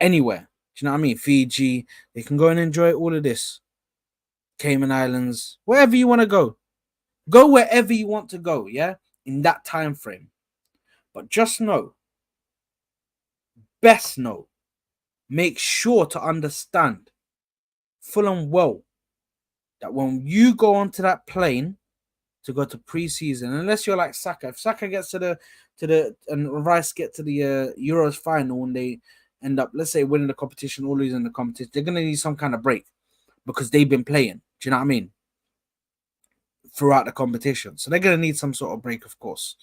anywhere. Do you know what I mean? Fiji, they can go and enjoy all of this. Cayman Islands, wherever you want to go. Go wherever you want to go, yeah, in that time frame. But just know, best know, make sure to understand full and well that when you go onto that plane to go to pre-season, unless you're like Saka, if Saka gets to the and Rice get to the Euros final and they end up, let's say, winning the competition or losing the competition, they're gonna need some kind of break because they've been playing. Do you know what I mean? Throughout the competition, so they're gonna need some sort of break, of course.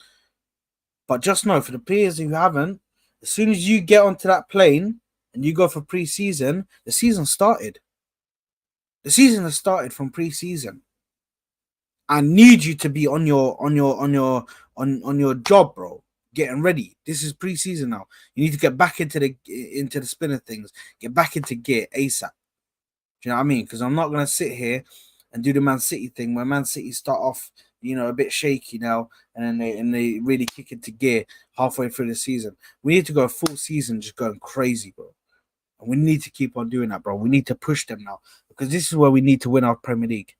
But just know, for the players who haven't, as soon as you get onto that plane and you go for pre-season, the season started. The season has started from pre-season. I need you to be on your job, bro. Getting ready. This is pre-season now. You need to get back into the spin of things. Get back into gear ASAP. Do you know what I mean? Because I'm not gonna sit here and do the Man City thing where Man City start off, a bit shaky now, and then they really kick into gear halfway through the season. We need to go a full season just going crazy, bro. And we need to keep on doing that, bro. We need to push them now because this is where we need to win our Premier League.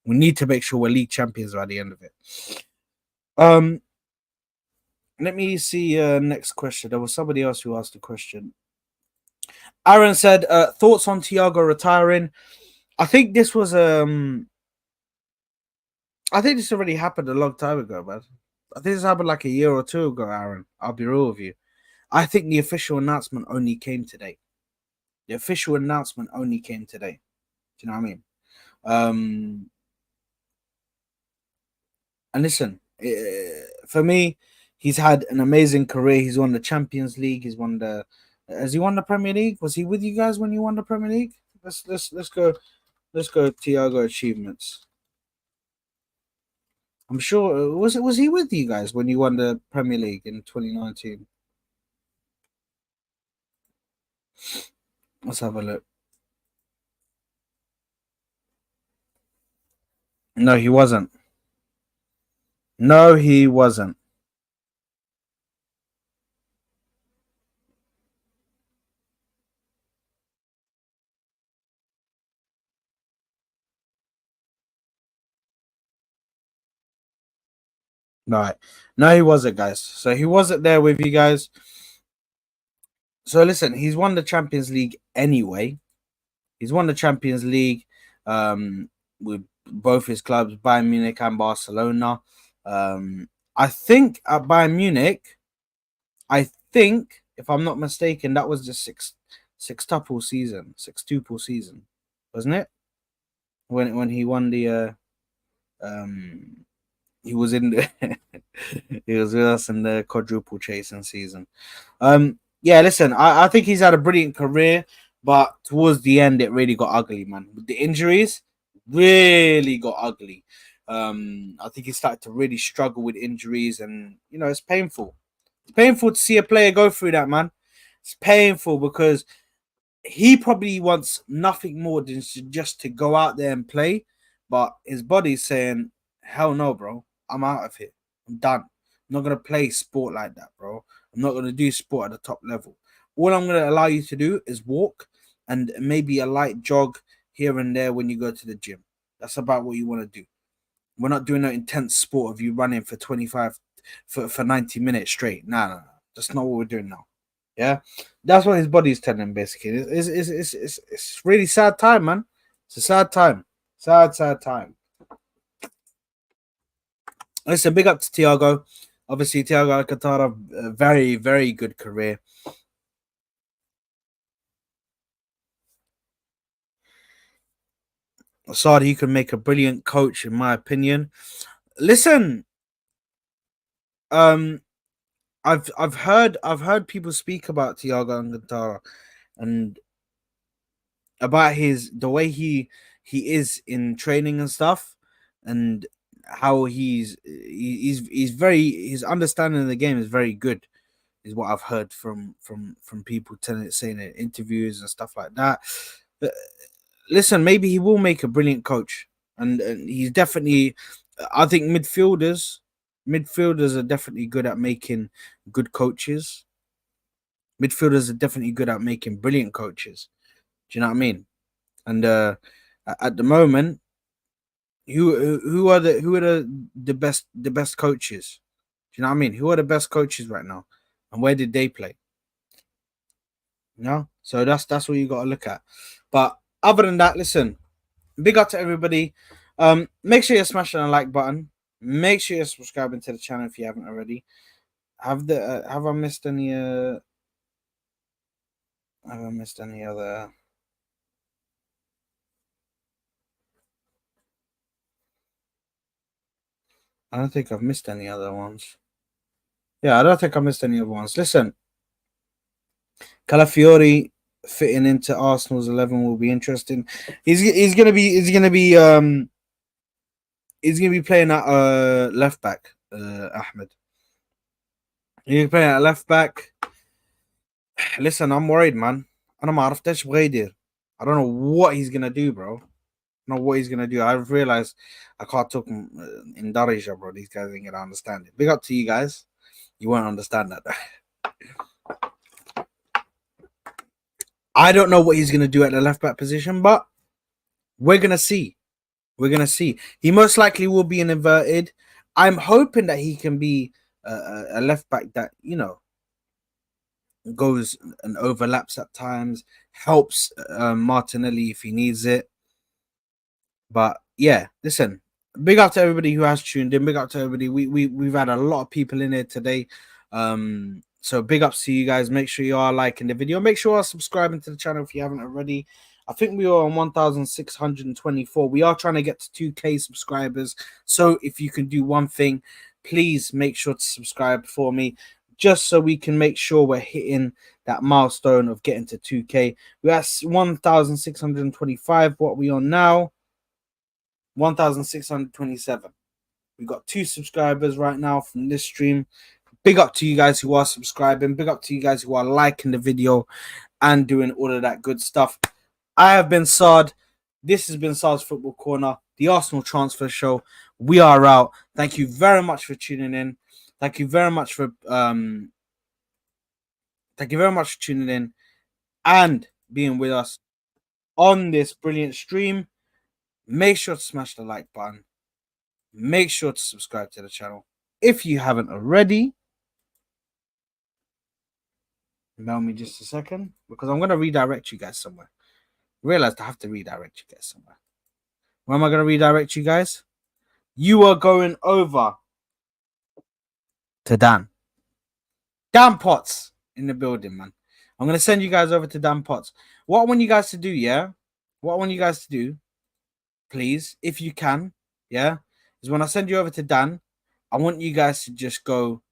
We need to make sure we're league champions by the end of it. Let me see. Next question. There was somebody else who asked a question. Aaron said, "Thoughts on Thiago retiring?" I think this was I think this already happened a long time ago, man. I think this happened like a year or two ago, Aaron. I'll be real with you. I think the official announcement only came today. The official announcement only came today. Do you know what I mean? And listen, for me, he's had an amazing career. He's won the Champions League. He's won the. Has he won the Premier League? Was he with you guys when you won the Premier League? Let's go. Let's go. Thiago achievements. I'm sure. Was he with you guys when you won the Premier League in 2019? Let's have a look. No, he wasn't. No, he wasn't. Right. No, he wasn't, guys. So he wasn't there with you guys. So listen, he's won the Champions League anyway. He's won the Champions League with both his clubs, Bayern Munich and Barcelona. I think at Bayern Munich, I think, if I'm not mistaken, that was the six-tuple season, six-tuple season, wasn't it? When he won the he was in the he was with us in the quadruple chasing season. Yeah, listen, I think he's had a brilliant career, but towards the end it really got ugly, man. With the injuries, really got ugly. I think he started to really struggle with injuries, and it's painful. It's painful to see a player go through that, man. It's painful because he probably wants nothing more than just to go out there and play, but his body's saying, "Hell no, bro. I'm out of here. I'm done. I'm not gonna play sport like that, bro. I'm not gonna do sport at the top level. All I'm gonna allow you to do is walk and maybe a light jog here and there when you go to the gym. That's about what you want to do. We're not doing an intense sport of you running for 25 for 90 minutes straight. Nah. That's not what we're doing now. Yeah, that's what his body's telling him. Basically, it's really sad time, man. It's a sad time, sad time. Listen, big up to Thiago. Obviously, Thiago Alcantara, a very good career. Assad, he can make a brilliant coach, in my opinion. Listen, um, I've heard people speak about Thiago Alcantara and about the way he is in training and stuff, and how he's very, his understanding of the game is very good, is what I've heard from people saying in interviews and stuff like that. Uh, Listen, maybe he will make a brilliant coach, and he's definitely. I think midfielders are definitely good at making good coaches. Midfielders are definitely good at making brilliant coaches. Do you know what I mean? And at the moment, who are the best coaches? Do you know what I mean? Who are the best coaches right now, and where did they play? So that's what you got to look at. But other than that, listen, big up to everybody. Make sure you're smashing the like button. Make sure you're subscribing to the channel if you haven't already. Have I missed any? Have I missed any other? I don't think I've missed any other ones. Yeah, I don't think I missed any other ones. Listen, Calafiori fitting into Arsenal's 11 will be interesting. He's gonna be playing at left back. Ahmed. He's playing at left back. Listen, I'm worried, man. انا ما عرفتش بغير يدير. I don't know what he's gonna do, bro. I don't know what he's gonna do. I've realized I can't talk in Darija, bro. These guys ain't gonna understand it. Big up to you guys. You won't understand that. I don't know what he's gonna do at the left back position, but we're gonna see. We're gonna see. He most likely will be an inverted. I'm hoping that he can be a left back that, you know, goes and overlaps at times, helps Martinelli if he needs it. But yeah, listen, big up to everybody who has tuned in. Big up to everybody. We've had a lot of people in here today. So big ups to you guys. Make sure you are liking the video. Make sure you are subscribing to the channel if you haven't already. I think we are on 1,624. We are trying to get to 2K subscribers. So if you can do one thing, please make sure to subscribe for me, just so we can make sure we're hitting that milestone of getting to 2K. We're at 1,625. What are we on now? 1,627. We've got 2 subscribers right now from this stream. Big up to you guys who are subscribing. Big up to you guys who are liking the video and doing all of that good stuff. I have been Sard. This has been Sard's Football Corner, the Arsenal transfer show. We are out. Thank you very much for tuning in. Thank you very much for tuning in and being with us on this brilliant stream. Make sure to smash the like button. Make sure to subscribe to the channel if you haven't already. Allow me just a second, because I'm going to redirect you guys somewhere. Realized I have to redirect you guys somewhere. Where am I going to redirect you guys? You are going over to Dan. Dan Potts in the building, man. I'm going to send you guys over to Dan Potts. What I want you guys to do, yeah? What I want you guys to do, please, if you can, yeah, is when I send you over to Dan, I want you guys to just go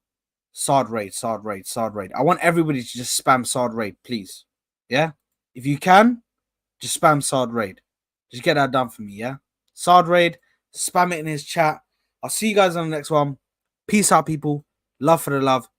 Sard raid, Sard raid, Sard raid. I want everybody to just spam Sard raid, please. Yeah? If you can, just spam Sard raid. Just get that done for me, yeah? Sard raid, spam it in his chat. I'll see you guys on the next one. Peace out, people. Love for the love.